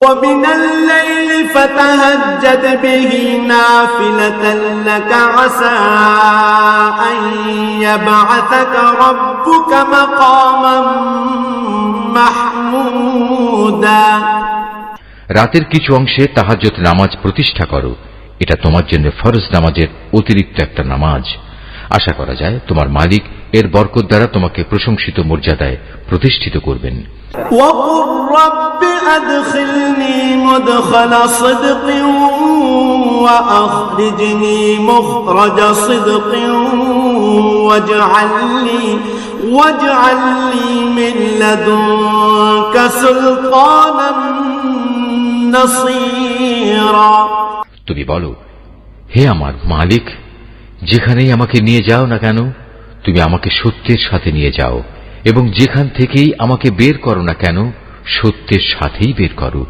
ومن الليل فتهجد به نافلة لك عسى أن يبعثك ربك مقاما محمودا। রাতের কিছু অংশে তাহাজ্জুদ নামাজ প্রতিষ্ঠা করো, এটা তোমার জন্য ফরজ নামাজের অতিরিক্ত একটা নামাজ। আশা করা যায় তোমার মালিক এর বরকত দ্বারা তোমাকে প্রশংসিত মর্যাদায় প্রতিষ্ঠিত করবেন। وقل رب أدخلني مدخل صدق وأخرجني مخرج صدق واجعل لي من لدنك سلطانا نصيرا। তুমি বলো, হে আমার মালিক, যেখানেই আমাকে নিয়ে যাও না কেন তুমি আমাকে সত্যের সাথে নিয়ে যাও, এবং যেখান থেকেই আমাকে বের করো না কেন সত্যের সাথেই বের করো।